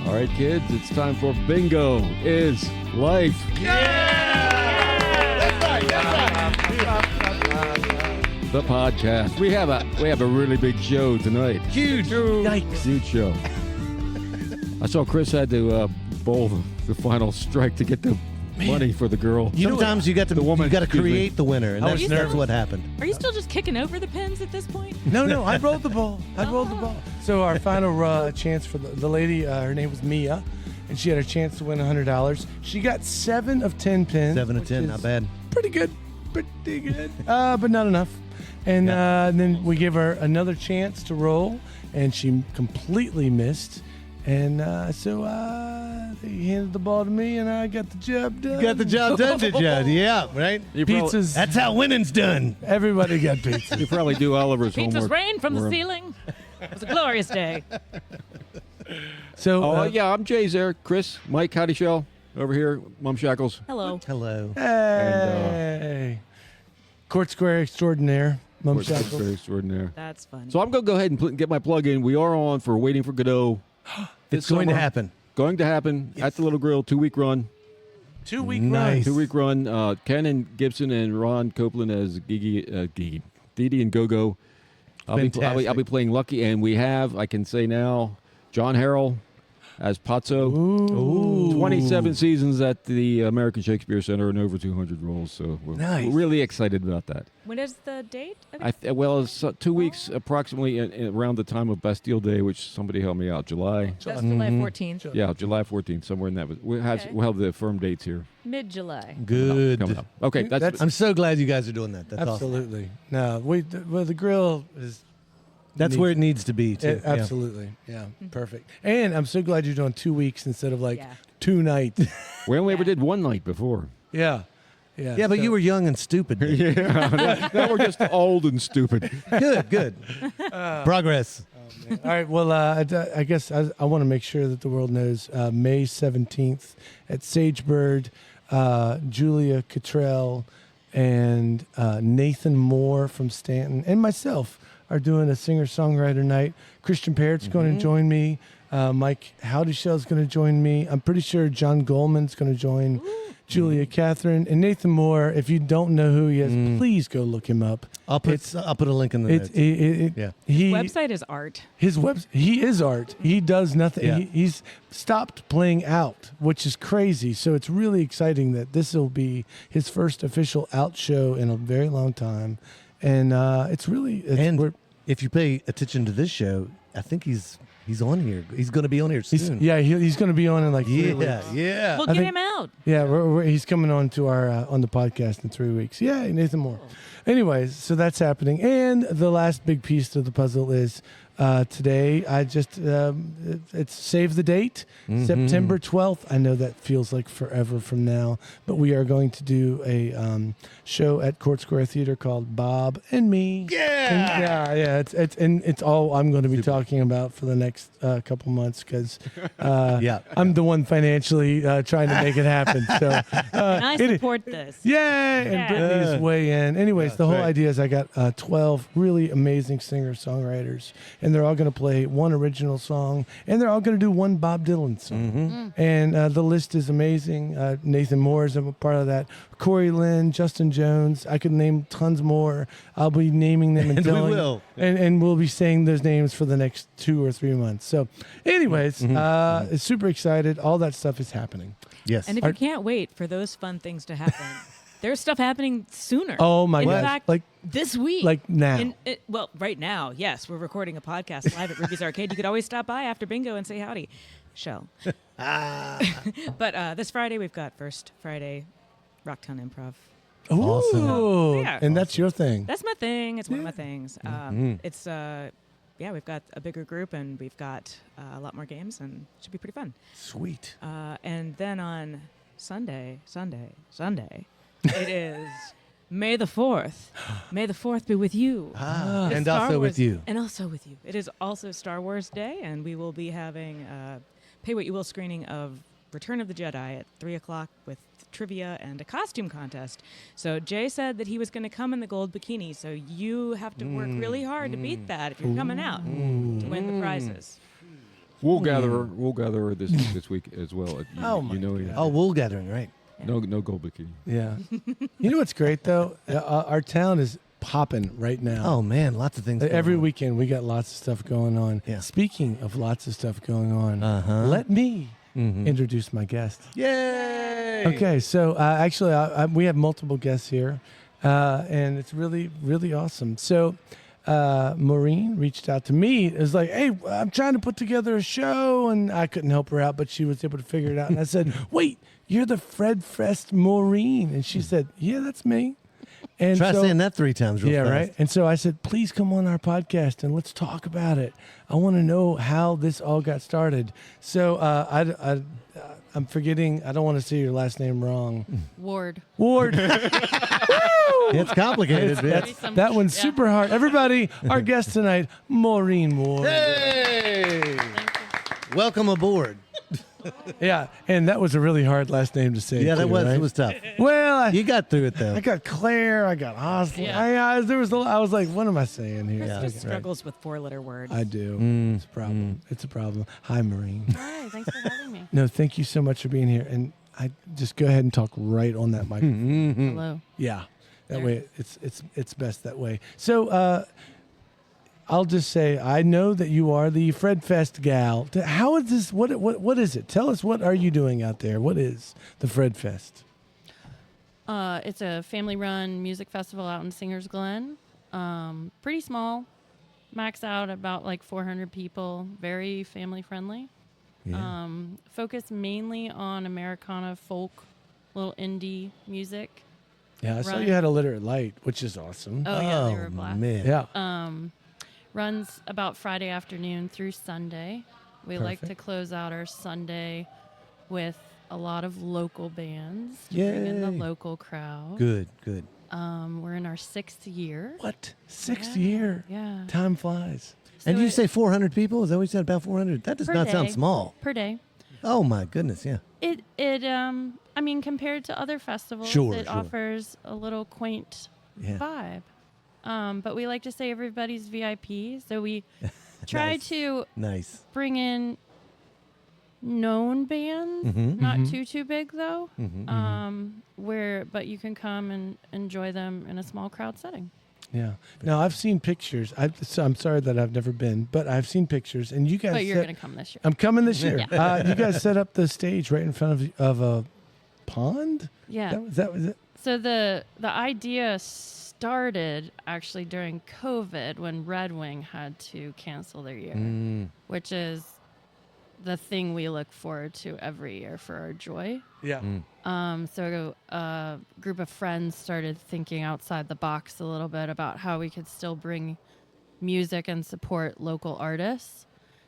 All right, kids, it's time for Bingo is Life. The podcast. We have a really big show tonight. Huge. Yikes. Huge show. I saw Chris had to bowl the final strike to get the money for the girl. Sometimes you got to create the winner, and that's what happened. Are you still just kicking over the pins at this point? No, I rolled the ball. So our final chance for the lady, her name was Mia, and she had a chance to win $100. She got 7 of 10 pins. 7 of 10, not bad. Pretty good. But not enough. And then we gave her another chance to roll, and she completely missed. And so they handed the ball to me, and I got the job done. You got the job done, did you? Yeah, right? Pizzas. That's how winning's done. Everybody got pizza. You probably do Oliver's Pizzas homework. rained from the ceiling. It was a glorious day. So, I'm Jay's there. Chris, Mike, howdy, Shell. Over here, Mum Shackles. Hello. Hello. Hey. Court Square extraordinaire. Mum Shackles. Very extraordinary. That's fun. So I'm going to go ahead and get my plug in. We are on for Waiting for Godot. It's going to happen. Going to happen at the Little Grill, 2-week run. 2-week Nice. run. 2-week run. Ken and Gibson and Ron Copeland as Didi and Go-Go. I'll be playing Lucky, and we have, I can say now, John Harrell as Pazzo. Ooh. 27 seasons at the American Shakespeare Center and over 200 roles. So we're really excited about that. When is the date? It's 2 weeks approximately around the time of Bastille Day, which somebody helped me out. July. That's July 14th. Yeah, July 14th, somewhere in that. We'll have the firm dates here. Mid-July. Good. Coming up. Okay, I'm so glad you guys are doing that. That's Absolutely. No, the grill is... That's where it needs to be, too. Absolutely. Yeah, perfect. And I'm so glad you're doing 2 weeks instead of 2 nights. We only ever did one night before. Yeah. Yeah, but you were young and stupid. Now we're just old and stupid. Good. Progress. All right. Well, I guess I want to make sure that the world knows May 17th at Sagebird, Julia Cottrell and Nathan Moore from Stanton and myself are doing a singer-songwriter night. Christian Parrott's going to join me. Mike Howdyshell's going to join me. I'm pretty sure John Goldman's going to join. Julia Catherine and Nathan Moore. If you don't know who he is, please go look him up. I'll put a link in the notes. His website is art. He is art. He does nothing. Yeah. He's stopped playing out, which is crazy. So it's really exciting that this will be his first official out show in a very long time. And if you pay attention to this show, I think he's on here. He's going to be on here soon. He's going to be on in 3 weeks. Yeah. Well, get him out. Yeah, he's coming on to our on the podcast in 3 weeks. Yeah, Nathan Moore. Anyways, so that's happening. And the last big piece to the puzzle is today. It's save the date, September 12th. I know that feels like forever from now, but we are going to do a show at Court Square Theater called Bob and Me. Yeah. It's all I'm going to be talking about for the next couple months because I'm the one financially trying to make it happen. So I support this. Yay! And Brittany's way in. Anyways, the whole idea is I got 12 really amazing singer-songwriters, and they're all going to play one original song, and they're all going to do one Bob Dylan song. And the list is amazing. Nathan Moore is a part of that. Corey Lynn, Justin Jones. I could name tons more. I'll be naming them and telling. We will. And we'll be saying those names for the next 2 or 3 months. So, anyways, super excited. All that stuff is happening. Yes. And if you can't wait for those fun things to happen, there's stuff happening sooner. Oh my God! In fact, this week, now. Right now, yes, we're recording a podcast live at Ruby's Arcade. You could always stop by after bingo and say howdy, Shell. But this Friday we've got First Friday Rocktown Improv. Ooh, awesome. Yeah. And that's your thing. That's my thing. It's one of my things. It's we've got a bigger group and we've got a lot more games and it should be pretty fun. Sweet. And then on Sunday, it is May the 4th. May the 4th be with you. And also with you. And also with you. It is also Star Wars Day, and we will be having Pay What You Will screening of Return of the Jedi at 3 o'clock with trivia and a costume contest. So Jay said that he was going to come in the gold bikini, so you have to work really hard to beat that if you're coming out to win the prizes. Wool gatherer this week as well. Wool gathering, right? No gold bikini. Yeah. You know what's great though? Our town is popping right now. Oh man, lots of things. Every going on. weekend we got lots of stuff going on. Yeah. Speaking of lots of stuff going on, let me introduce my guest. Yay! Okay, so actually we have multiple guests here, and it's really, really awesome. So Maureen reached out to me. It was like, hey, I'm trying to put together a show, and I couldn't help her out, but she was able to figure it out. And I said, wait, you're the Fred Fest Maureen. And she said, yeah, that's me. And Try saying that 3 times real fast. right. And so I said, please come on our podcast and let's talk about it. I want to know how this all got started. So I'm forgetting. I don't want to say your last name wrong. Ward. It's complicated. That one's super hard. Everybody, our guest tonight, Maureen Ward. Hey! Welcome aboard. Yeah, and that was a really hard last name to say. Yeah, that too, was. right? It was tough. Well, You got through it though. I got Claire. I got Hostel. Yeah. I was like, what am I saying here? Chris just Okay. struggles with 4-letter words. I do. It's a problem. It's a problem. Hi, Maureen. Hi, thanks for having me. No, thank you so much for being here. And I just go ahead and talk right on that microphone. Hello. Yeah, that There. way it's best that way. So I'll just say I know that you are the Fred Fest gal. How is this? What is it? Tell us, what are you doing out there? What is the Fred Fest? It's a family-run music festival out in Singers Glen. Pretty small, max out about like 400 people. Very family-friendly. Yeah. Focus mainly on Americana, folk, little indie music. Yeah, I saw Right. you had a Literate Light, which is awesome. Oh yeah, they were a blast. man. Yeah. Runs about Friday afternoon through Sunday. We like to Perfect. close out our Sunday with a lot of local bands to bring in the Yay. local crowd. Good. We're in our 6th year. What? Sixth Yeah. year? Yeah. Time flies. And So you it- say 400 people? Is that what you said? About 400? That does Per not sound day. small. Per day. Oh my goodness, yeah. I mean, compared to other festivals, Sure, it sure. offers a little quaint Yeah. vibe. But we like to say everybody's VIP, so we try Nice. to Nice. bring in known bands, not too big though. But you can come and enjoy them in a small crowd setting. Yeah. Now I've seen pictures. I'm sorry that I've never been, but I've seen pictures, and you guys. But you're going to come this year. I'm coming this year. Yeah. You guys set up the stage right in front of a pond. Yeah. That was it. So the idea started actually during COVID when Red Wing had to cancel their year, which is the thing we look forward to every year for our joy. Yeah. So a group of friends started thinking outside the box a little bit about how we could still bring music and support local artists.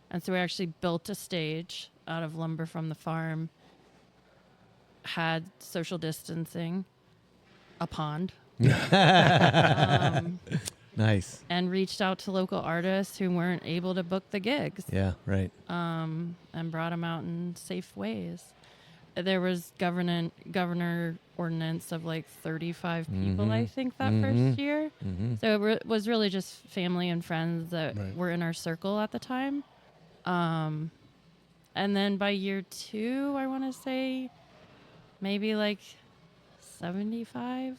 And so we actually built a stage out of lumber from the farm, had social distancing, a pond, Nice. and reached out to local artists who weren't able to book the gigs. Yeah, right. And brought them out in safe ways. There was governor ordinance of like 35 people, I think, that first year. So it was really just family and friends that Right. were in our circle at the time. And then by year 2, I want to say maybe like 75.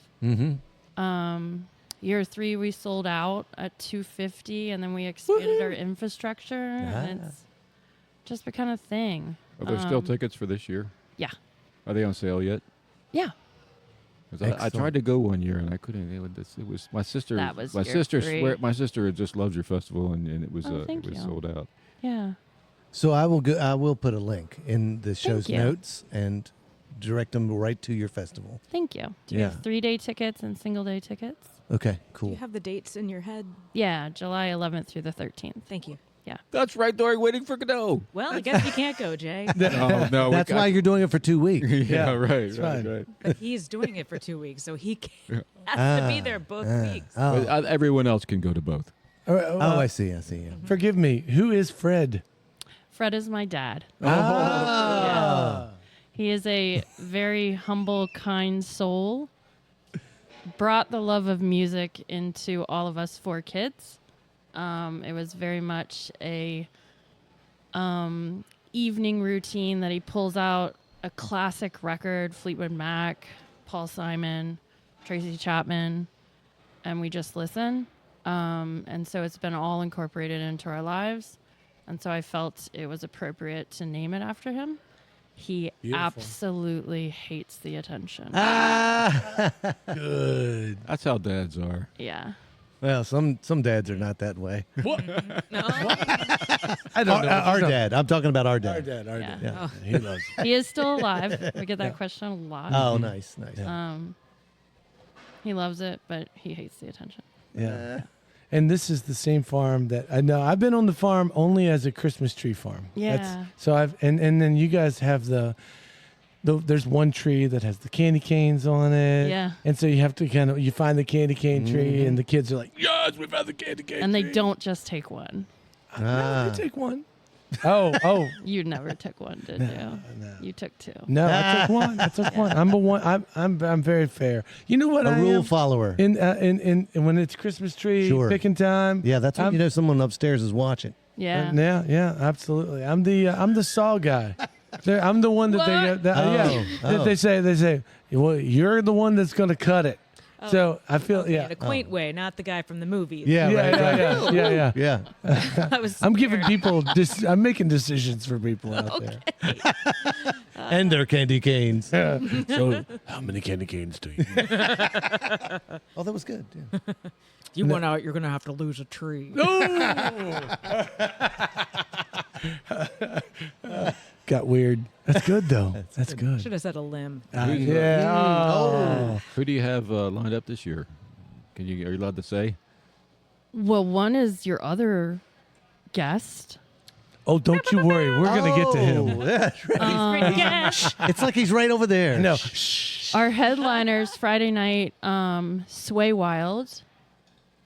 Year 3, we sold out at 250, and then we expanded our infrastructure, and it's just become a thing. Are there still tickets for this year? Yeah. Are they on sale yet? Yeah. 'Cause I Excellent. tried to go one year and I couldn't. It was my sister. That was my year sister. 3. My sister just loves your festival, and it was Oh, thank it was you. sold out. Yeah. So I will put a link in the show's you. notes and direct them right to your festival. Thank you. Do you Yeah. have 3-day tickets and single-day tickets? Okay, Do cool. you have the dates in your head? Yeah, July 11th through the 13th. Thank you. That's right, during Waiting for Godot. Well, I guess you can't go, Jay. No, That's why you're doing it for 2 weeks. yeah, right, it's right, fine. right. But he's doing it for 2 weeks, so he has to be there both weeks. Oh. But, everyone else can go to both. Oh, I see. Yeah. Forgive me. Who is Fred? Fred is my dad. Ah. He is a very humble, kind soul. Brought the love of music into all of us 4 kids. It was very much a evening routine that he pulls out a classic record, Fleetwood Mac, Paul Simon, Tracy Chapman, and we just listen. And so it's been all incorporated into our lives. And so I felt it was appropriate to name it after him. He absolutely hates the attention. Good. That's how dads are. Yeah. Well, some dads are not that way. No. I don't know. Our dad. I'm talking about our dad. Our dad. Yeah. Yeah. He loves it. He is still alive. We get that question a lot. Oh, nice. He loves it, but he hates the attention. Yeah. And this is the same farm that I know. I've been on the farm only as a Christmas tree farm. Yeah. So and then you guys have there's one tree that has the candy canes on it. Yeah. And so you have to you find the candy cane tree and the kids are like, yes, we found the candy cane And tree. they don't just take one. No, they take one. Oh. You never took one, did you? No. You took two. No, I took one. I'm very fair. You know what? A I rule am? follower. In when it's Christmas tree picking time. Yeah, that's when you know someone upstairs is watching. Yeah. Yeah, absolutely. I'm the saw guy. I'm the one that that they say. Well, you're the one that's going to cut it. Oh, so I feel in a quaint way, not the guy from the movie. Yeah. I'm giving people I'm making decisions for people out there. And their candy canes. Yeah. So how many candy canes do you need? Oh, that was good. Yeah. You went out, you're going to have to lose a tree. Got weird. That's good though. That's good. Should have said a limb. Who do you have lined up this year? Are you allowed to say? Well, one is your other guest. Oh, don't you worry. We're going to get to him. That's right. Yes. It's like he's right over there. No. Our headliners Friday night, Sway Wild,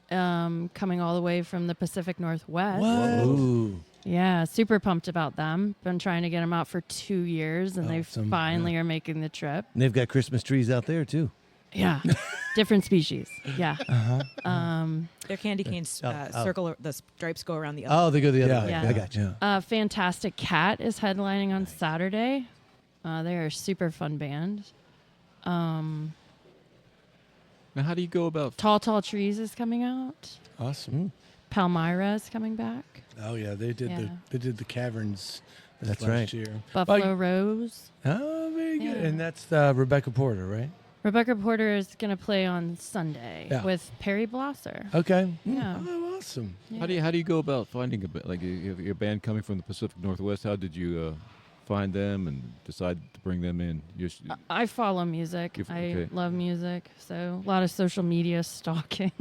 coming all the way from the Pacific Northwest. Ooh. Yeah, super pumped about them. Been trying to get them out for 2 years, and they finally are making the trip. And they've got Christmas trees out there, too. Yeah, different species. Yeah. Their candy canes circle, the stripes go around the other. Oh, they go the other way. Yeah. I got you. Fantastic Cat is headlining on Saturday. They are a super fun band. Now, how do you go about? Tall Trees is coming out. Awesome. Palmyra is coming back. Oh yeah, they did the caverns. That's last right. year. Buffalo Rose. Oh, very good. Yeah. And that's Rebecca Porter, right? Rebecca Porter is going to play on Sunday with Perry Blosser. Okay. Yeah. Oh, awesome. Yeah. How do you go about finding your band coming from the Pacific Northwest? How did you find them and decide to bring them in? I follow music. I love music, so a lot of social media stalking.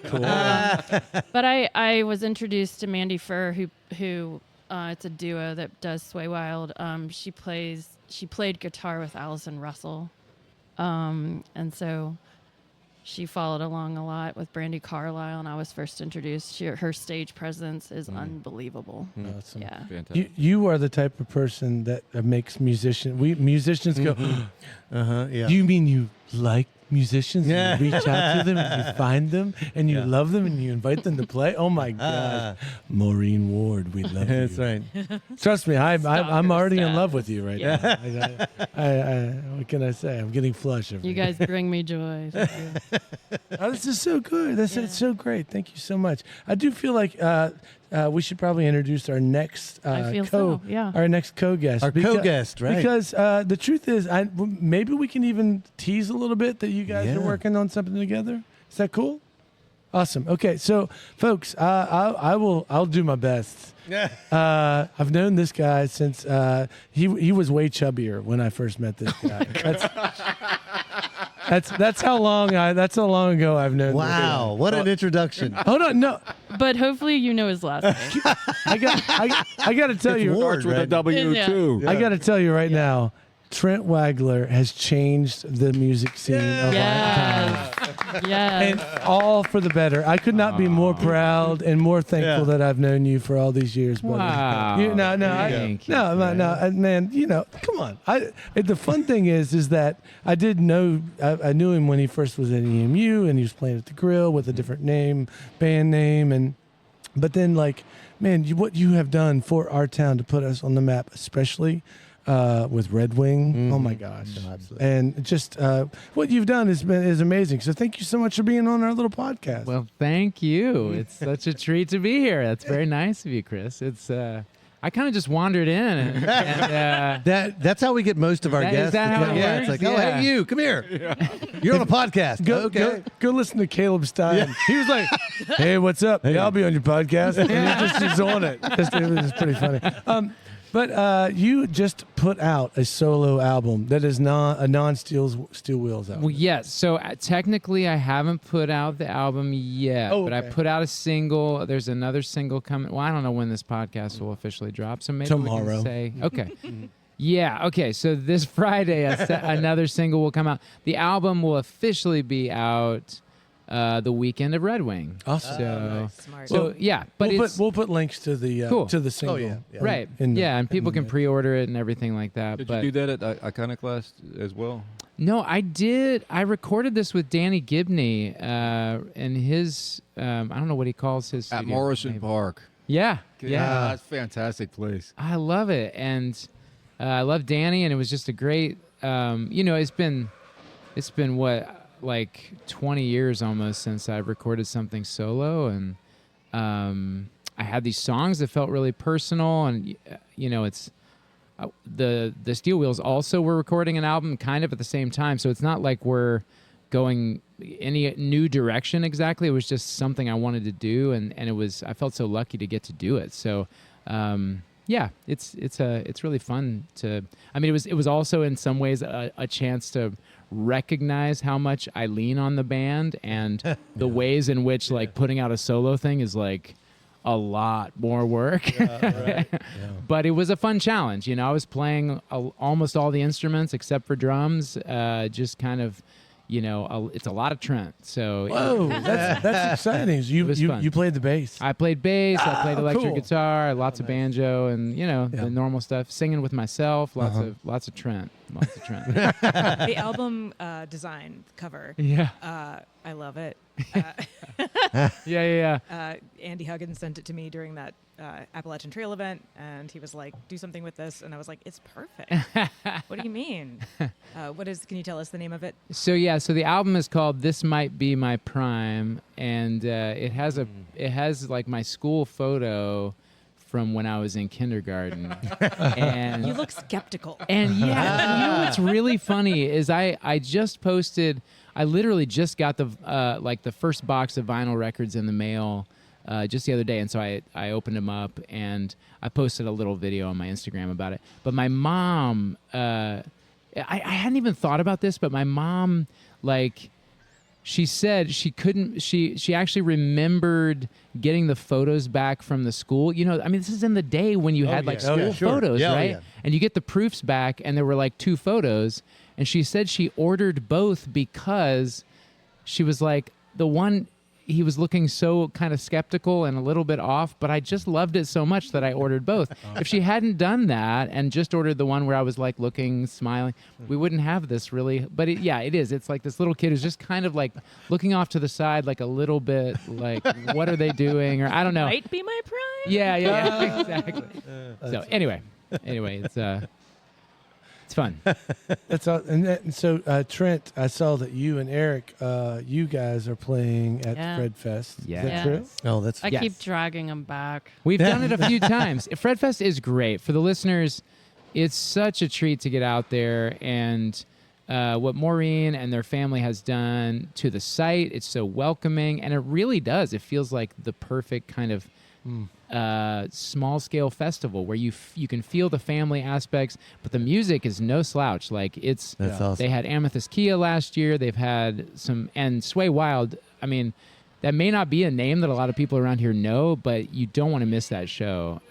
Cool. But I was introduced to Mandy Furr, who it's a duo that does Sway Wild. She played guitar with Allison Russell, and so she followed along a lot with Brandy Carlisle, and I was first introduced. Her stage presence is unbelievable. Awesome. Yeah. Fantastic. You are the type of person that makes musicians go, Yeah. do you mean you like musicians? Yeah. You reach out to them and you find them and you love them and you invite them to play? Oh my gosh. Maureen Ward, we love you. That's right. Trust me, I'm already in stuff. love with you right now. What can I say? I'm getting flush. You guys bring me joy. Thank you. Oh, this is so good. It's so great. Thank you so much. I do feel like we should probably introduce our next I feel so, yeah. our next co-guest. Our co-guest, right. Because the truth is, maybe we can even tease a little bit that you guys are working on something together. Is that cool? Awesome. Okay, so folks, I'll do my best. I've known this guy since he was way chubbier when I first met this guy. That's how long ago I've known. Wow, what an introduction. Hold on, no. But hopefully you know his last name. I got to tell you. Ward, Starts with a right? W too. I got to tell you right now, Trent Wagler has changed the music scene of our time. Yes. And all for the better. I could not be more proud and more thankful that I've known you for all these years, buddy. Wow. Thank you, Man, come on. The fun thing is that I knew him when he first was at EMU and he was playing at the Grill with a different band name, but then like man, what you have done for our town to put us on the map, especially with Red Wing. Oh my gosh. No, absolutely. And just what you've done is amazing. So thank you so much for being on our little podcast. Well, thank you. It's such a treat to be here. That's very nice of you, Chris. It's I kind of just wandered in, and That's how we get most of our guests. Is that how it It's works? like, oh, Yeah. hey, you, come here. You're on a podcast. Okay. Go listen to Caleb Stein. He was like, "Hey, what's up? Hey, I'll be on your podcast." And he's on it. It was pretty funny. But you just put out a solo album that is a non-Steel Wheels album. well, yes. So technically, I haven't put out the album yet, Oh, but I okay. put out a single. There's another single coming. Well, I don't know when this podcast will officially drop, so maybe we Tomorrow. can say okay. Yeah. Okay. So this Friday, another single will come out. The album will officially be out the weekend of Red Wing. Awesome. So, Smart. so yeah, but we'll put links to the Cool. to the single. Oh, yeah. right. in the- Yeah, and people in can the- pre-order it and everything like that. Did but you do that at Iconoclast as well? No, I did. I recorded this with Danny Gibney and his, I don't know what he calls his At studio. Morrison Maybe. Park. Yeah. Yeah. That's a fantastic place. I love it. And I love Danny, and it was just a great, it's been what, like 20 years almost since I've recorded something solo. And I had these songs that felt really personal. And, it's, the Steel Wheels also were recording an album kind of at the same time, so it's not like we're going any new direction exactly. It was just something I wanted to do, and it was, I felt so lucky to get to do it. So it's really fun to, I mean, it was also in some ways a chance to recognize how much I lean on the band and the ways in which like putting out a solo thing is like a lot more work. But it was a fun challenge. I was playing almost all the instruments except for drums, just kind of, it's a lot of Trent. So Whoa, that's exciting. It was fun. You played the bass. I played bass, I played electric cool. guitar, lots of banjo, and the normal stuff. Singing with myself, lots of Trent, lots of Trent. The album design cover. Yeah, I love it. yeah. Andy Huggins sent it to me during that Appalachian Trail event, and he was like, "Do something with this," and I was like, "It's perfect." What do you mean? Can you tell us the name of it? So the album is called "This Might Be My Prime," and it has like my school photo from when I was in kindergarten. And You look skeptical. And what's really funny is I just posted. I literally just got the first box of vinyl records in the mail just the other day, and so I opened them up and I posted a little video on my Instagram about it. But my mom, I hadn't even thought about this, but my mom, like, she said she couldn't. She actually remembered getting the photos back from the school. This is in the day when you had like yeah. Oh, school yeah, sure. photos, Yeah, oh, right? yeah. And you get the proofs back, and there were like 2 photos. And she said she ordered both because she was like, the one, he was looking so kind of skeptical and a little bit off, but I just loved it so much that I ordered both. If she hadn't done that and just ordered the one where I was like looking, smiling, we wouldn't have this really. But it is. It's like this little kid who's just kind of like looking off to the side, like a little bit like, what are they doing? Or I don't know. Might be my prime. Yeah, exactly. So anyway, it's fun. That's all. And so Trent, I saw that you and Eric, you guys are playing at Yeah. Fred Fest. Yeah. Is that true? Oh, that's I Yes. keep dragging them back. We've done it a few times. Fredfest is great. For the listeners, it's such a treat to get out there. And what Maureen and their family has done to the site, it's so welcoming. And it really does. It feels like the perfect kind of small-scale festival where you can feel the family aspects, but the music is no slouch. Like That's awesome. They had Amethyst Kia last year. They've had and Sway Wild. I mean, that may not be a name that a lot of people around here know, but you don't want to miss that show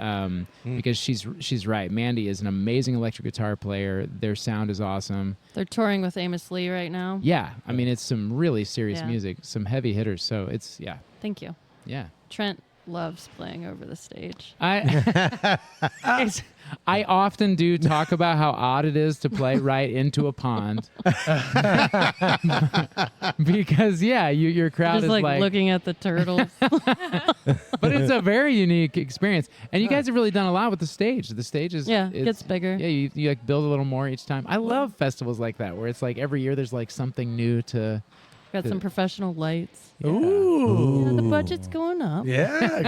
because she's right. Mandy is an amazing electric guitar player. Their sound is awesome. They're touring with Amos Lee right now. Yeah, I mean, it's some really serious Yeah. music, some heavy hitters. So it's Thank you. yeah. Trent loves playing over the stage. I often do talk about how odd it is to play right into a pond. Because, your crowd Just is like looking at the turtles. But it's a very unique experience. And you guys have really done a lot with the stage. The stage is... it gets bigger. Yeah, you like build a little more each time. I love festivals like that where it's like every year there's like something new to... Got some professional lights. Ooh. Yeah, the budget's going up. Yeah,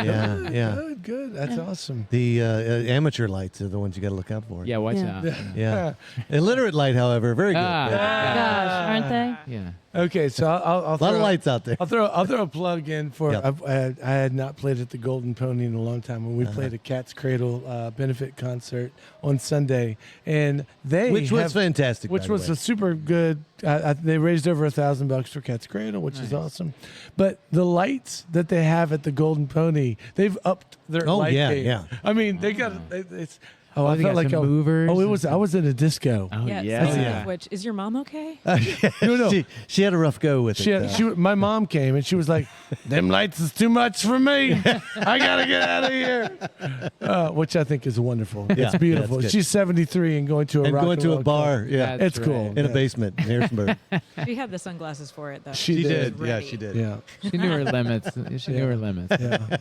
Yeah. Good. That's awesome. The amateur lights are the ones you got to look out for. Yeah, watch Yeah. out. Yeah. Illiterate light, however, very good. Gosh, aren't they? Yeah. Okay, so I'll A lot throw, of lights out there. I'll throw a plug in for. Yep. I had not played at the Golden Pony in a long time when we Uh-huh. played a Cat's Cradle benefit concert on Sunday, and Which was fantastic. which by the was way. a super good. They raised over $1,000 for Cat's Cradle, which is Nice. awesome. But the lights that they have at the Golden Pony, they've upped their Oh, light yeah, game. yeah. I mean, they got it's. Oh, I they felt got like some movers Oh, it was. I was in a disco. Oh, Yeah. yeah. Speaking yeah. of which, is your mom okay? No. She had a rough go with it. My mom came and she was like, "Them lights is too much for me. I gotta get out of here," which I think is wonderful. Yeah, It's beautiful. that's good. She's 73 and going to a And rock going to a roll bar, club. yeah, That's It's cool. right. in a Yeah. basement in Harrisonburg. She had the sunglasses for it, though. She did. Yeah, Ready. she did. Yeah. She knew her limits. She knew her limits. Yeah.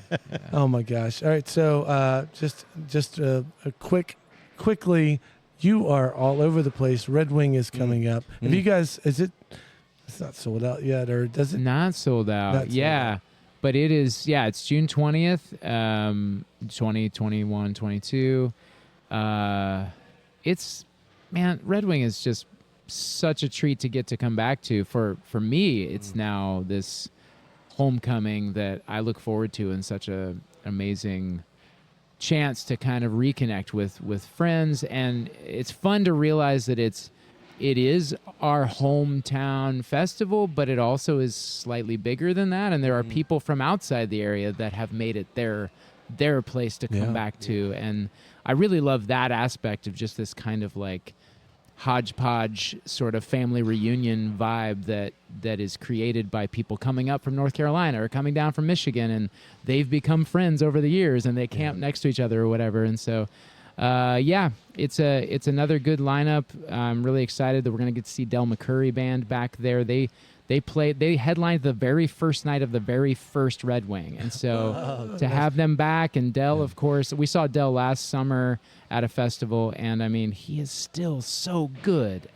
Oh my gosh. All right. So just a quickly, you are all over the place. Red Wing is coming up. Have you guys? It's not sold out yet, or does it? Not sold out. Not sold yeah. out. But it is, it's June 20th, 2021, 22. It's, man, Red Wing is just such a treat to get to come back to. For me, it's now this homecoming that I look forward to, and such a amazing chance to kind of reconnect with friends. And it's fun to realize that it is our hometown festival, but it also is slightly bigger than that. And there are people from outside the area that have made it their place to come back to. And I really love that aspect of just this kind of like hodgepodge sort of family reunion vibe that is created by people coming up from North Carolina or coming down from Michigan, and they've become friends over the years and they camp next to each other or whatever. And so it's another good lineup. I'm really excited that we're going to get to see Del McCurry Band back there. They headlined the very first night of the very first Red Wing. And so to have them back, and Del, of course, we saw Del last summer at a festival, and I mean, he is still so good.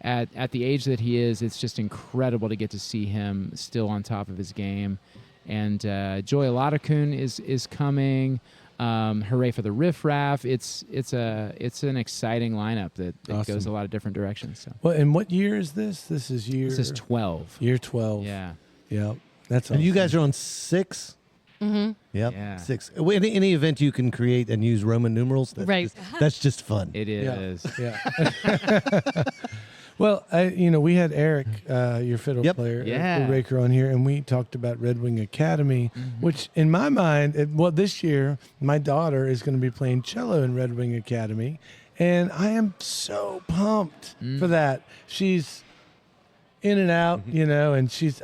At the age that he is, it's just incredible to get to see him still on top of his game. And Joy Aladakun is coming. Hooray for the Riff Raff. It's an exciting lineup that Awesome. goes a lot of different directions. So Well, and what year is this? This is 12. year 12. Yeah. Yeah. That's And awesome. you guys are on 6? Mm-hmm. Yep, Yeah. 6. Any event you can create and use Roman numerals, Right. That's just fun. It is. Yeah. Well, we had Eric, your fiddle Yep. player, Yeah. Eric Raker, on here, and we talked about Red Wing Academy, which in my mind, this year, my daughter is going to be playing cello in Red Wing Academy, and I am so pumped for that. She's in and out, and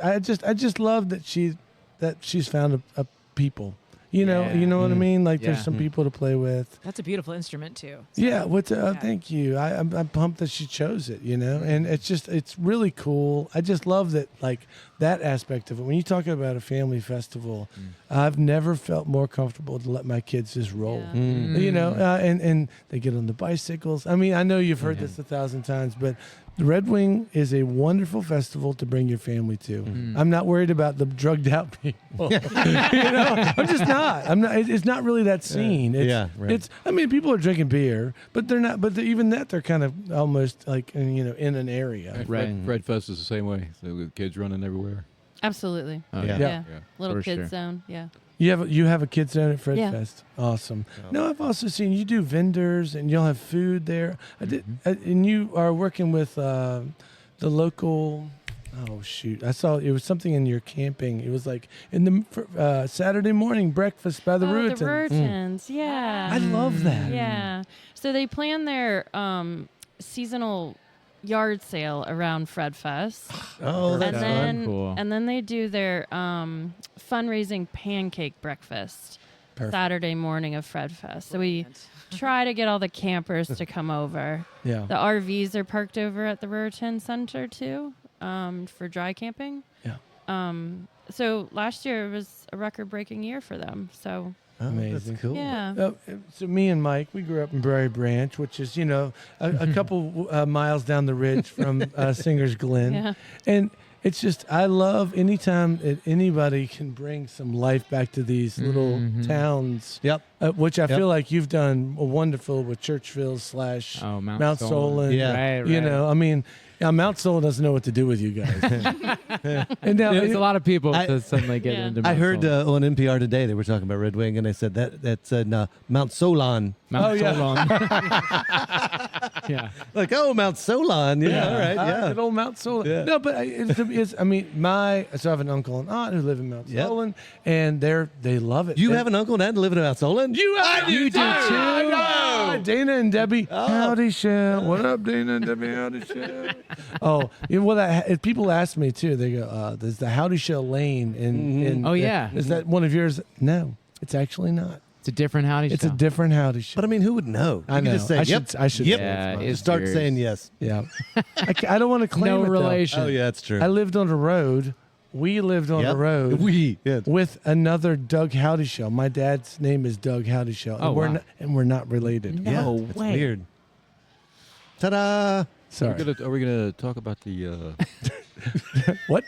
I just love that she's found a people. You know what I mean? Like there's Yeah. some people to play with. That's a beautiful instrument, too. Yeah, thank you. I'm pumped that she chose it, and it's really cool. I just love that, like, that aspect of it. When you talk about a family festival, I've never felt more comfortable to let my kids just roll. Yeah. And they get on the bicycles. I mean, I know you've heard this 1,000 times, but the Red Wing is a wonderful festival to bring your family to. I'm not worried about the drugged out people. I'm just not. I'm not. It's not really that scene. It's. I mean, people are drinking beer, but they're not. But even that, they're kind of almost like in an area. Right. Fred Fest is the same way. So the kids running everywhere. Absolutely. Oh, Yeah. Yeah. Yeah. Little For kid sure. zone. Yeah. You have a kids zone at Fred Yeah. Fest. Awesome. No, I've also seen you do vendors and you'll have food there. And you are working with the local. Oh shoot! I saw it was something in your camping. It was like in the Saturday morning breakfast by the The Ruritans. Rurtons. Yeah. I love that. Yeah. So they plan their seasonal yard sale around Fred Fest. Oh, and that's fun. then Cool. and then they do their fundraising pancake breakfast Perfect. Saturday morning of Fred Fest. So we try to get all the campers to come over. Yeah. The RVs are parked over at the Raritan Center too, for dry camping. Yeah. So last year was a record-breaking year for them. So Oh, Amazing. That's cool. yeah. So me and Mike, we grew up in Prairie Branch, which is, a couple miles down the ridge from Singer's Glen. Yeah. And it's just, I love anytime that anybody can bring some life back to these little towns. Yep. Which I Yep. feel like you've done wonderful with Churchville / Oh, Mount Solon. Yeah. Right. Mount Solon doesn't know what to do with you guys. And now, There's a lot of people I- to suddenly get Yeah. into I Mount heard Solon. on NPR today they were talking about Red Wing, and they said that's Mount Solon. Mount yeah. Solon. Yeah. Like, oh, Mount Solon. Yeah, all right, yeah. Good old Mount Solon. Yeah. No, but so I have an uncle and aunt who live in Mount Yep. Solon, and they love it. You have an uncle and aunt who live in Mount Solon? I You do too. Dana and Debbie, howdy, Shell. What up, Dana and Debbie? Howdy, Shell. If people ask me too, they go, "There's the Howdy Shell Lane in." Oh, yeah. Is that one of yours? No, it's actually not. It's a different howdy It's show. a different Howdy Shell. But I mean, who would know? I You could know. just say, I yep. should- I should Yep. say Yeah, it's mine. it's Start yours. saying yes. Yeah, I don't want to claim No it, though. relation. Oh, yeah, that's true. I lived on the road. We lived on Yep. the road. Yeah. With another Doug Howdy Shell. My dad's name is Doug Howdy Shell. Oh, wow. And we're not related. Yeah, No it's way. weird. Ta-da! Sorry. Are we gonna talk about the What?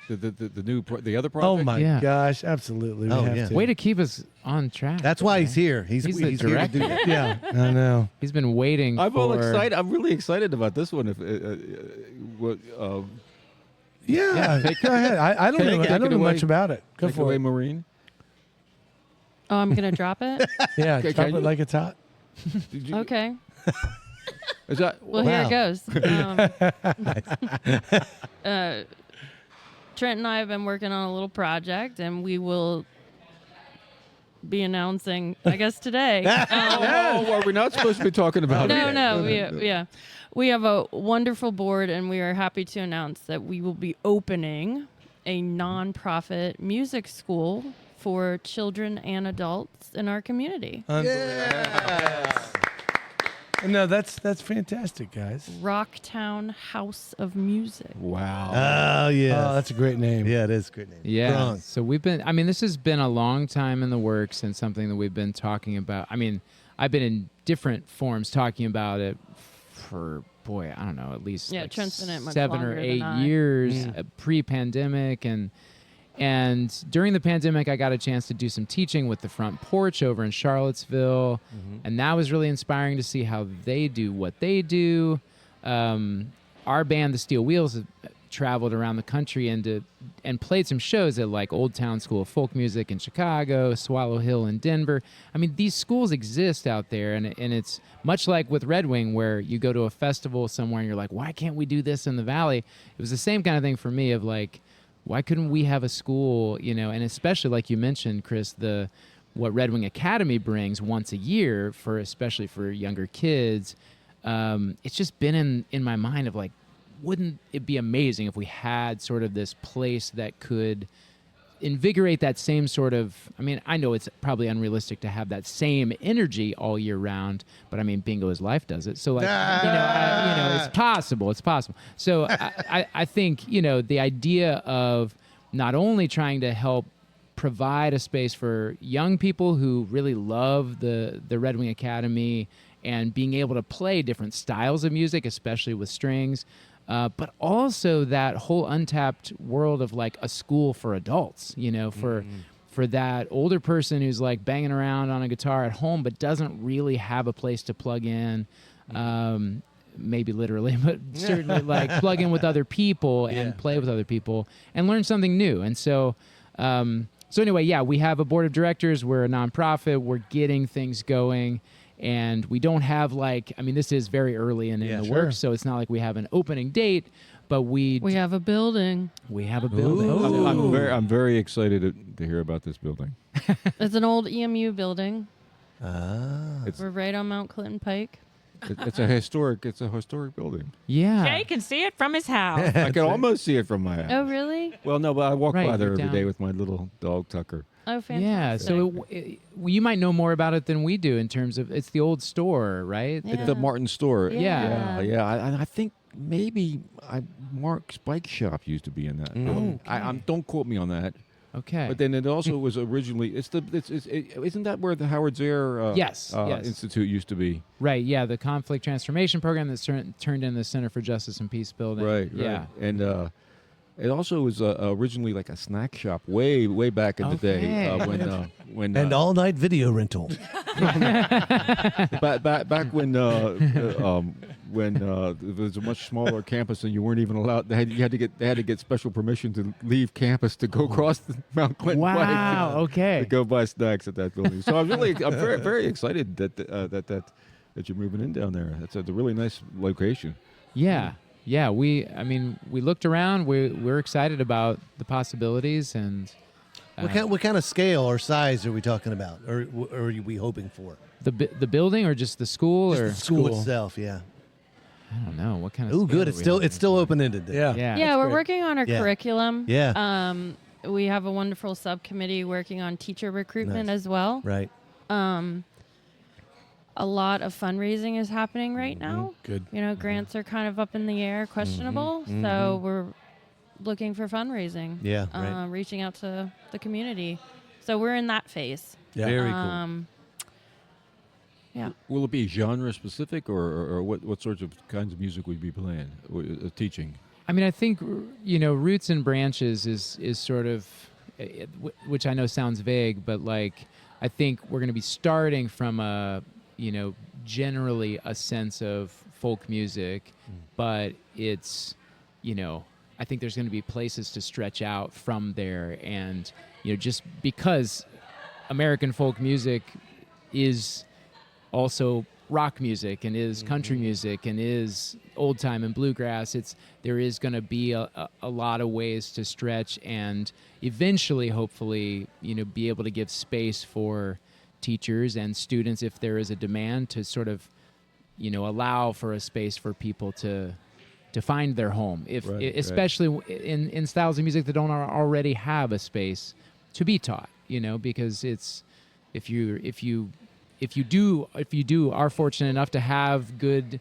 the other project? Oh my Yeah. gosh! Absolutely. We Oh, have yeah. to. Way to keep us on track. That's why he's here. He's He's the here to do director. that. Yeah, I know. He's been waiting I'm for... all excited. I'm really excited about this one. Yeah. Go ahead. I don't know. Take I it don't know away. much about it. Go Take it for away, it. Maureen. Oh, I'm gonna drop it. Yeah. Okay, Drop can it you- like it's hot. Did you- Okay. Is that Well, Wow. here it goes. Trent and I have been working on a little project, and we will be announcing, I guess, today. Oh, are we not supposed to be talking about it? No. We have a wonderful board, and we are happy to announce that we will be opening a nonprofit music school for children and adults in our community. No, that's fantastic, guys. Rocktown House of Music. Wow. Oh, yeah. Oh, that's a great name. Yeah, it is a great name. Yeah. Strong. So this has been a long time in the works and something that we've been talking about. I mean, I've been in different forms talking about it for, I don't know, at least like Trent's been in it much 7 or longer than 8 I. years pre-pandemic. And during the pandemic, I got a chance to do some teaching with the Front Porch over in Charlottesville. And that was really inspiring to see how they do what they do. Our band, the Steel Wheels, have traveled around the country and played some shows at like Old Town School of Folk Music in Chicago, Swallow Hill in Denver. I mean, these schools exist out there, and it's much like with Red Wing, where you go to a festival somewhere and you're like, why can't we do this in the Valley? It was the same kind of thing for me of like, why couldn't we have a school, and especially like you mentioned, Chris, what Red Wing Academy brings once a year especially for younger kids. It's just been in my mind of like, wouldn't it be amazing if we had sort of this place that could invigorate that same sort of, I mean, I know it's probably unrealistic to have that same energy all year round, but I mean, Bingo is Life does it. So like, it's possible. It's possible. So I think, the idea of not only trying to help provide a space for young people who really love the Red Wing Academy and being able to play different styles of music, especially with strings, but also that whole untapped world of like a school for adults, for that older person who's like banging around on a guitar at home but doesn't really have a place to plug in, maybe literally, but certainly like plug in with other people and play with other people and learn something new. And so anyway, we have a board of directors. We're a nonprofit. We're getting things going. And we don't have this is very early in the works, so it's not like we have an opening date, but we have a building. We have a building. I'm very excited to hear about this building. It's an old EMU building. Ah. We're right on Mount Clinton Pike. It's a historic building. Yeah. Jay can see it from his house. I can almost see it from my house. Oh, really? Well, no, but I walk Right, by there you're every down. day with my little dog Tucker. Oh, fantastic. Yeah, so you might know more about it than we do in terms of it's the old store, right? Yeah. It's the Martin store. Yeah. Yeah. I think maybe Mark's Bike Shop used to be in that building. Don't quote me on that. Okay. But then it also was originally. Isn't that where the Howard Zare Yes. Institute used to be? Right, yeah, the conflict transformation program that's turned into the Center for Justice and Peace building. Right. Yeah. And it also was originally like a snack shop way back in the day when And all-night video rental. back when it was a much smaller campus and you weren't even allowed. They had to get special permission to leave campus to go across the Mount Clinton. Wow. Okay. To go buy snacks at that building. So I'm very very excited that you're moving in down there. That's a really nice location. Yeah. Yeah. We looked around. We're excited about the possibilities and. What kind of scale or size are we talking about, or are we hoping for? The building or just the school or The school School. itself, yeah. I don't know what kind of. Ooh, scale good. are we It's still open ended. Yeah. Yeah. Yeah, we're great. working on our Yeah. curriculum. Yeah. We have a wonderful subcommittee working on teacher recruitment Nice. as well. Right. A lot of fundraising is happening right now. Good. You know, grants are kind of up in the air, questionable. So we're looking for fundraising. Yeah, right. Reaching out to the community. So we're in that phase. Yeah. Very cool. Yeah. Will it be genre specific or what sorts of kinds of music would you be playing or teaching? I mean, I think roots and branches is sort of, which I know sounds vague, but like I think we're going to be starting from a generally a sense of folk music, but it's I think there's going to be places to stretch out from there, and just because American folk music is also rock music and is country music and is old time and bluegrass, there is going to be a lot of ways to stretch and eventually hopefully be able to give space for teachers and students if there is a demand to sort of allow for a space for people to find their home, especially in styles of music that don't already have a space to be taught, because it's if you are fortunate enough to have good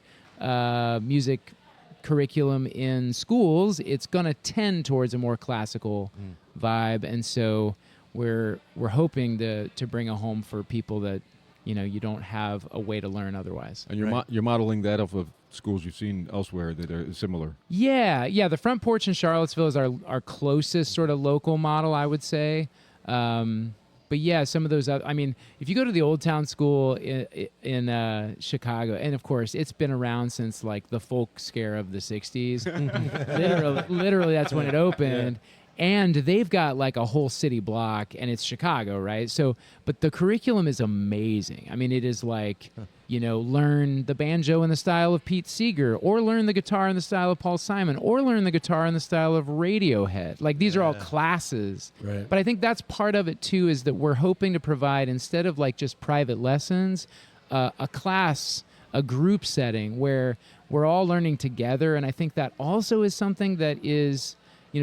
music curriculum in schools, it's going to tend towards a more classical vibe, and so we're hoping to bring a home for people that you don't have a way to learn otherwise. And you're modeling that off of schools you've seen elsewhere that are similar. Yeah. The Front Porch in Charlottesville is our closest sort of local model, I would say. But yeah, some of those. If you go to the Old Town School in Chicago, and of course it's been around since like the folk scare of the '60s. literally, that's when it opened. Yeah. And they've got like a whole city block, and it's Chicago, right? So, but the curriculum is amazing. I mean, it is like, learn the banjo in the style of Pete Seeger, or learn the guitar in the style of Paul Simon, or learn the guitar in the style of Radiohead. Like these are all classes. Right. But I think that's part of it too, is that we're hoping to provide, instead of like just private lessons, a class, a group setting where we're all learning together. And I think that also is something that is,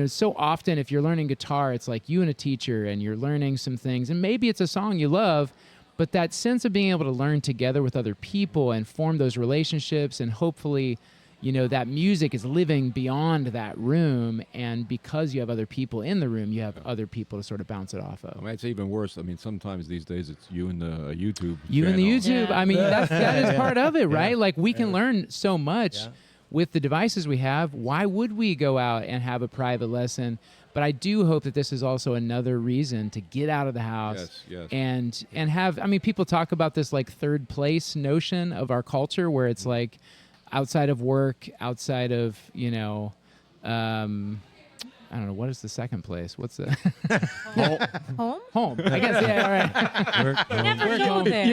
so often if you're learning guitar, it's like you and a teacher and you're learning some things, and maybe it's a song you love, but that sense of being able to learn together with other people and form those relationships, and hopefully, that music is living beyond that room, and because you have other people in the room, you have other people to sort of bounce it off of. I mean, it's even worse. I mean, sometimes these days it's you and the YouTube. You and the YouTube. Yeah. I mean, that is part of it, right? Like we can learn so much with the devices we have. Why would we go out and have a private lesson? But I do hope that this is also another reason to get out of the house and have, people talk about this like third place notion of our culture, where it's like outside of work, outside of, I don't know. What is the second place? What's the Home? home? I guess. Yeah. All right. Work, Never go there.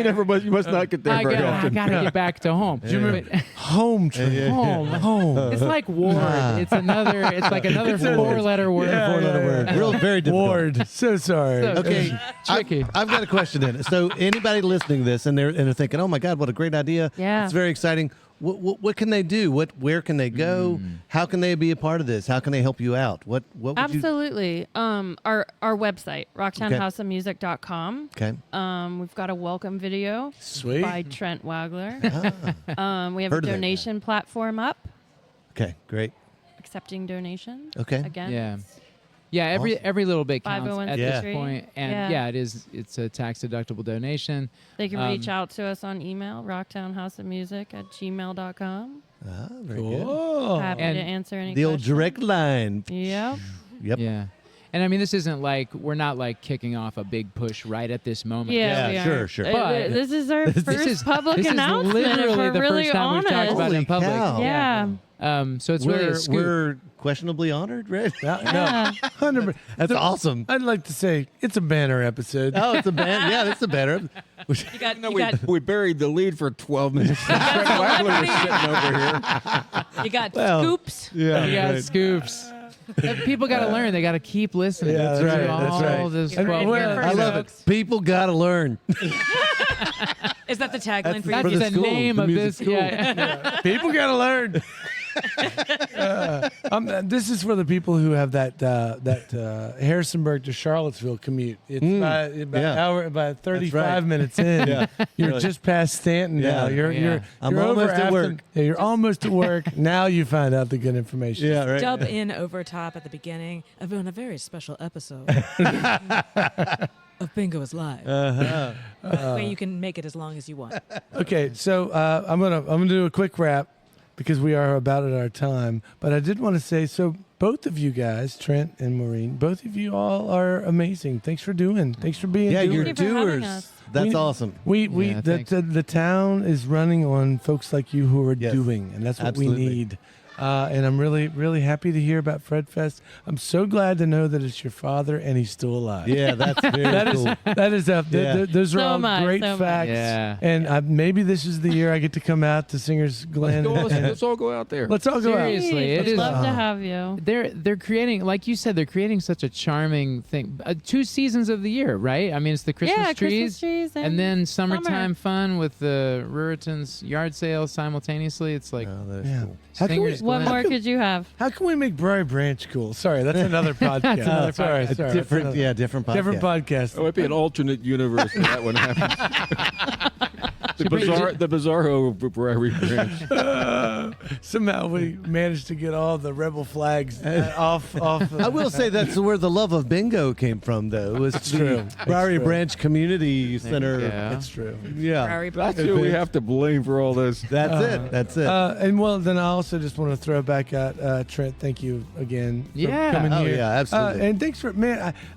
You must not get there I very often. gotta get back to home. Do you remember- But- Home, Trent. home. It's like ward. It's like another four-letter word. Four-letter word. Real, very difficult. Ward. So sorry. So- Okay, Tricky. I've got a question then. So anybody listening to this and they're thinking, "Oh my God, what a great idea! Yeah. It's very exciting." What can they do? Where can they go? How can they be a part of this? How can they help you out? What would you? Absolutely. Our website, rocktownhouseofmusic.com. Okay. We've got a welcome video Sweet. by Trent Wagler. We have Heard a of that donation platform up, Okay. Great. accepting donations. Okay. Again. Yeah. it's Yeah, Awesome. every little bit counts 501 at Yeah. this point. And Yeah. it's a tax deductible donation. They can reach out to us on email, rocktownhouseofmusic@gmail.com. Very good. Oh. Happy And to answer any The old questions. direct line. Yep. Yep. Yeah. And I mean, this isn't like, we're not like kicking off a big push right at this moment. Yeah, Yeah, we sure, are. sure. But This is our first public this announcement. is literally if we're the really first time honest. we've talked about it in Holy public. cow. Yeah. So it's really a scoop. We're questionably honored, right? Yeah. 100%. That's awesome. I'd like to say it's a banner episode. Oh, it's a band. Yeah, that's a banner. You got, you got, We buried the lead for 12 minutes. Trent Wagler was sitting over here. you got Well, scoops. Yeah. You got scoops. People got to learn. They got to keep listening. Yeah, that's through right, all that's right. This And 12 well, minutes. I love it. People got to learn. Is that the tagline for That's For you? the the school, name the of music this. school. Yeah. People got to learn. This is for the people who have that Harrisonburg to Charlottesville commute. It's yeah. about 35 right. minutes in. Yeah. You're Really. just past Stanton now. Yeah. You're I'm over almost at Afton- work. Yeah, you're almost at work. Now you find out the good information. Yeah, right. Dub in over top at the beginning of a very special episode of Bingo is Live. Way you can make it as long as you want. Okay, so I'm gonna do a quick wrap because we are about at our time. But I did want to say, so both of you guys, Trent and Maureen, both of you all are amazing. Thanks for being. Yeah, you're Thank you for having doers. us. That's We- awesome. Yeah, thanks. The town is running on folks like you who are Yes, doing, and that's what absolutely. we need. And I'm really, really happy to hear about Fred Fest. I'm so glad to know that it's your father and he's still alive. Yeah, that's very cool. That is Yeah. those are So all much, great so much. facts. Yeah. And maybe this is the year I get to come out to Singers Glen. Let's all go out there. Let's all go out. Seriously. Please, it we'd is- love to have you. They're creating, like you said, they're creating such a charming thing. 2 seasons of the year, right? I mean, it's the Christmas trees. Christmas trees And then summer. summertime fun with the Ruriton's yard sale simultaneously. It's like Oh, that's Yeah. cool. How can, we, Singers What Glen. more could you have? how can we make Briar Branch cool? Sorry, that's another podcast. another sorry, podcast. sorry. Different, That's yeah, different podcast. Different podcast. It might be an alternate universe where that one happens. the Bizarro Bribery Branch. Somehow we managed to get all the rebel flags off. I will say that's where the love of bingo came from, though. It was the true. Briary true. Branch Community Center. Yeah. That's true. Yeah. Prairie That's who we have to blame for all this. That's it. That's it. And well, then I also just want to throw back at Trent. Thank you again for Yeah. coming Oh, here. yeah, absolutely. And thanks for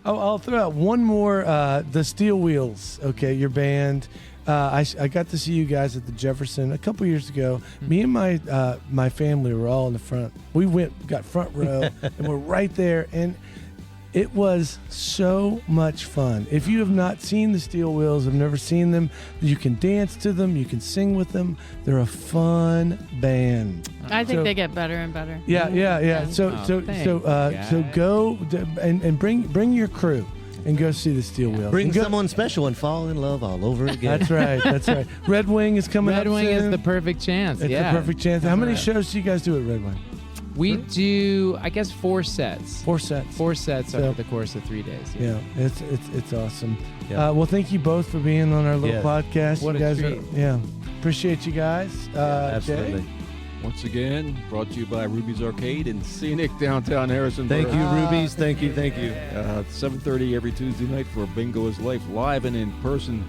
I'll throw out one more. The Steel Wheels. Okay, your band. I got to see you guys at the Jefferson a couple years ago. Me and my family were all in the front. We got front row, and we're right there. And it was so much fun. If you have not seen the Steel Wheels, have never seen them, you can dance to them, you can sing with them. They're a fun band. I think So- they get better and better. Yeah. So thanks, go and bring your crew and go see the Steel Wheels. Bring And go- someone special and fall in love all over again. That's right. That's right. Red Wing is coming up Red Wing soon. is the perfect chance. It's yeah. the perfect chance. How many Right. shows do you guys do at Red Wing? We do, I guess, 4 sets. 4 sets. 4 sets So- over the course of 3 days. Yeah, it's awesome. Yeah. Well, thank you both for being on our little Yes. podcast. What you a guys treat. appreciate you guys. Absolutely. Jay? Once again, brought to you by Ruby's Arcade in scenic downtown Harrisonburg. Thank you, Rubies. Thank you. 7:30 every Tuesday night for Bingo is Life, live and in person.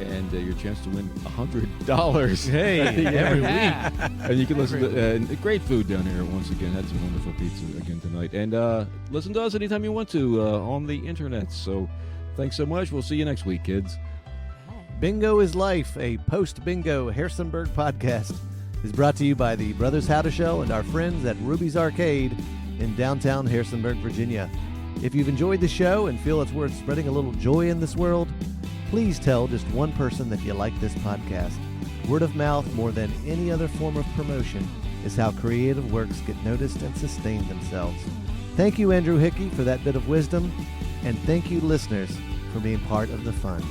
And your chance to win $100. Hey, every week. Yeah. And you can listen to great food down here once again. Had some wonderful pizza again tonight. And listen to us anytime you want to on the internet. So thanks so much. We'll see you next week, kids. Bingo is Life, a post-bingo Harrisonburg podcast, is brought to you by the Brothers How to Show and our friends at Ruby's Arcade in downtown Harrisonburg, Virginia. If you've enjoyed the show and feel it's worth spreading a little joy in this world, please tell just one person that you like this podcast. Word of mouth, more than any other form of promotion, is how creative works get noticed and sustain themselves. Thank you, Andrew Hickey, for that bit of wisdom, and thank you, listeners, for being part of the fun.